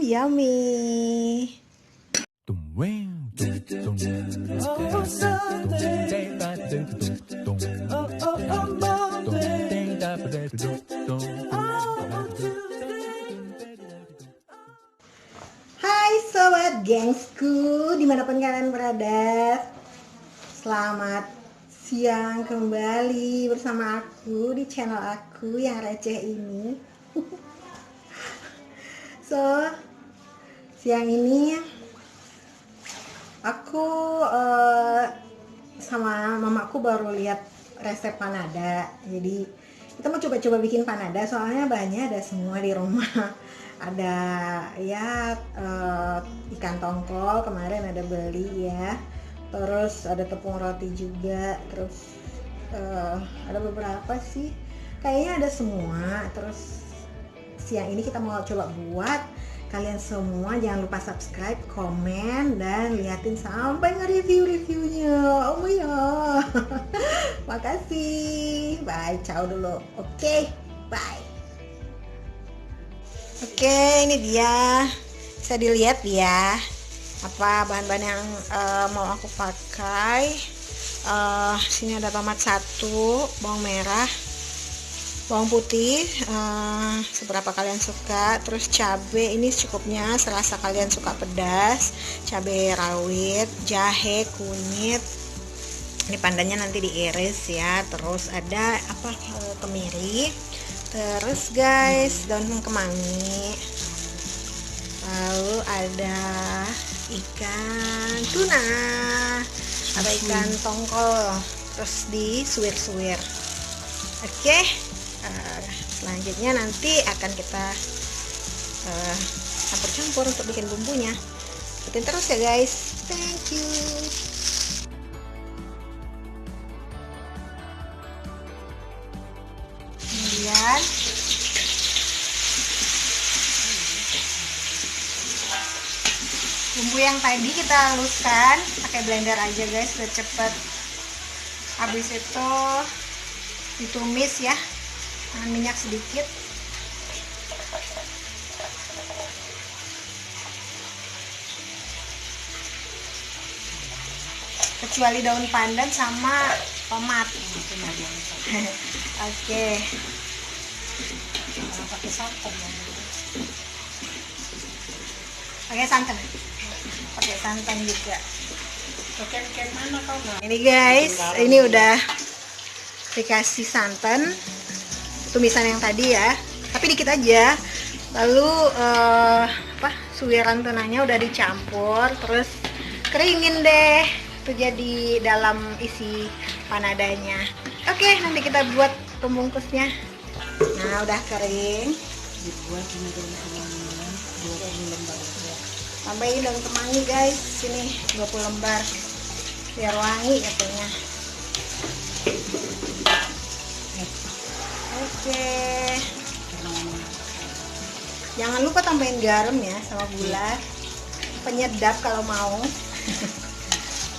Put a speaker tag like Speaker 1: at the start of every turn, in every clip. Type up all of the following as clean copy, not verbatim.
Speaker 1: yummy. Hai sobat gengsku, dimanapun kalian berada, selamat siang kembali bersama aku di channel aku yang receh ini. So, siang ini aku sama mamaku baru lihat resep panada. Jadi kita mau coba-coba bikin panada, soalnya bahannya ada semua di rumah. Ada ya ikan tongkol kemarin ada beli ya, terus ada tepung roti juga, terus ada beberapa sih, kayaknya ada semua. Terus siang ini kita mau coba buat. Kalian semua jangan lupa subscribe, komen, dan liatin sampai nge-review-reviewnya. Oh ya. Makasih. Bye, ciao dulu. Oke, bye. Oke, ini dia. Bisa dilihat ya apa bahan-bahan yang mau aku pakai. Sini ada tomat 1, bawang merah, bawang putih seberapa kalian suka, terus cabai ini secukupnya serasa kalian suka pedas, cabai rawit, jahe, kunyit, ini pandannya nanti diiris ya, terus ada kemiri, terus guys daun kemangi, lalu ada ikan tuna atau ikan tongkol, terus disuir-suir. Oke. Selanjutnya nanti akan kita campur-campur untuk bikin bumbunya. Ikutin terus ya guys. Thank you. Kemudian bumbu yang tadi kita haluskan pakai blender aja guys, biar cepet. Habis itu ditumis ya dengan minyak sedikit. Kecuali daun pandan sama tomat. Oke. Pakai santan. Pakai santan. Pakai santan juga. Ini guys, ini udah dikasih santan, tumisan yang tadi ya, tapi dikit aja. Lalu suiran tunanya udah dicampur, terus keringin deh, itu jadi dalam isi panadanya. Oke, nanti kita buat pembungkusnya. Nah, udah kering, dibuat ini daun kemanginya 20 lembar. Tambahin daun kemangi guys, sini 20 lembar biar wangi katanya. Oke. Jangan lupa tambahin garam ya sama gula, penyedap kalau mau.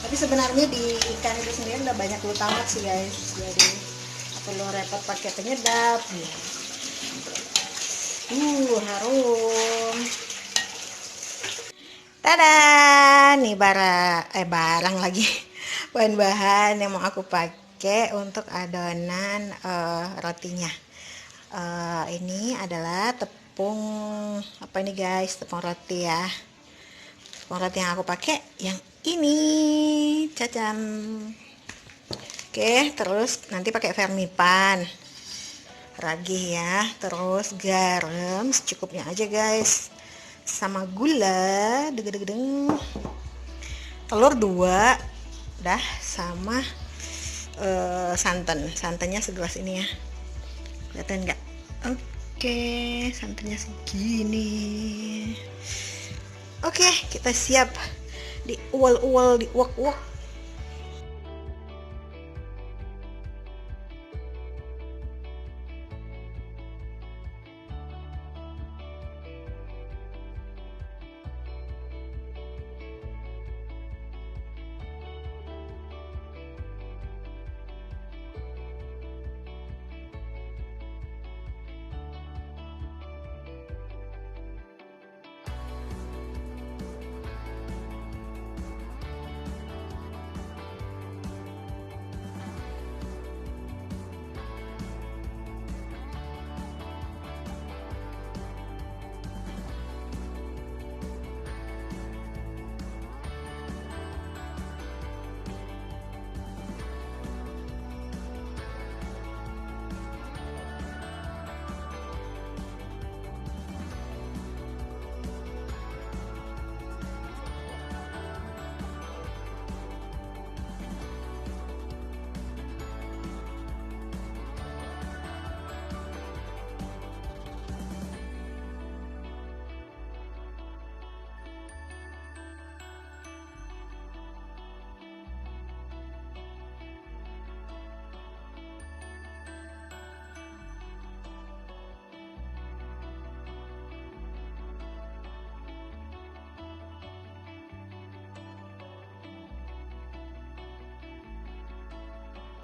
Speaker 1: Tapi sebenarnya di ikan itu sendiri udah banyak glutamat sih guys, jadi nggak perlu repot pakai penyedap. Harum. Tada, nih barang lagi bahan-bahan yang mau aku pakai untuk adonan rotinya. Ini adalah tepung ini guys, tepung roti ya. Tepung roti yang aku pakai yang ini, cacan. Oke, terus nanti pakai vermipan, ragih ya, terus garam secukupnya aja guys, sama gula, deg-deg-deg, telur 2, dah, sama santannya segelas ini ya, kelihatan nggak? Oke, santannya segini. Oke, kita siap diual-ual, diuak-uak.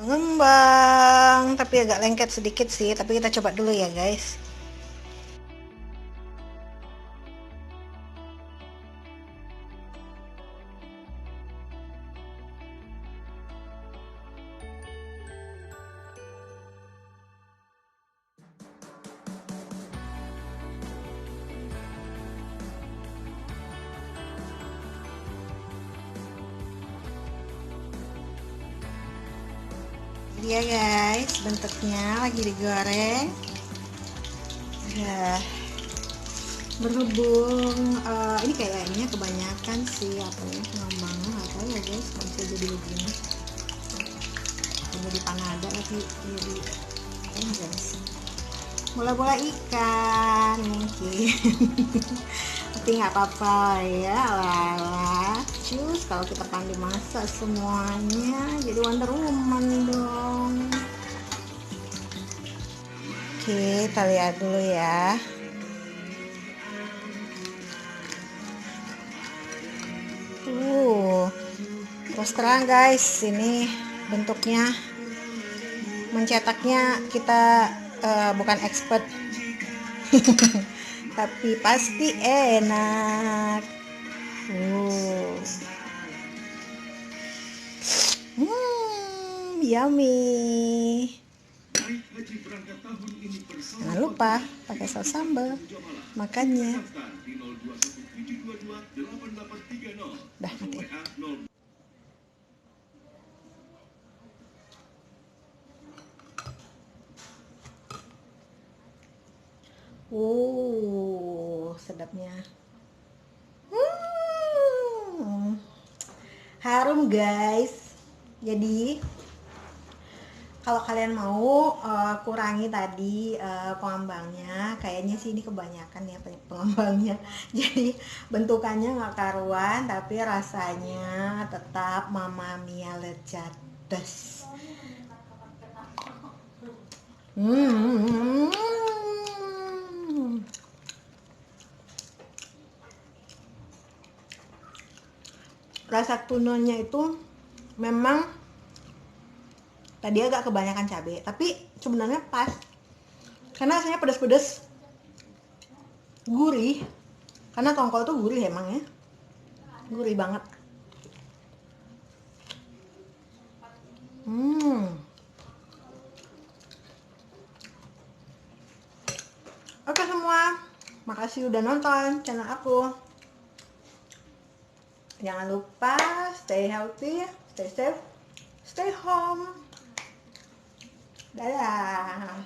Speaker 1: Mengembang, tapi agak lengket sedikit sih, tapi kita coba dulu ya guys. Dia guys, bentuknya lagi digoreng. Ya, berhubung ini kayaknya kebanyakan sih apa ya, pengembangnya nggak tahu ya guys, nggak bisa jadi begini. Jadi panada tapi jadi guys, bola-bola ikan mungkin. Tapi nggak apa-apa ya, lala cus kalau kita pandai masak semuanya jadi Wonder Woman dong. Oke, kita lihat dulu ya. Terus terang guys, ini bentuknya, mencetaknya kita bukan expert. Tapi pasti enak. Yummy. Jangan lupa pakai saus sambal makannya. Dah mati. Sedapnya. Harum guys. Jadi kalau kalian mau kurangi tadi pengembangnya, kayaknya sih ini kebanyakan ya pengembangnya. Jadi bentukannya nggak karuan, tapi rasanya tetap Mamma Mia lecates. Rasa tunanya itu memang tadi agak kebanyakan cabai, tapi sebenarnya pas karena rasanya pedas-pedas, gurih, karena tongkol tuh gurih emang ya, gurih banget. Oke semua, makasih udah nonton channel aku. Jangan lupa stay healthy, stay safe, stay home. Dadah.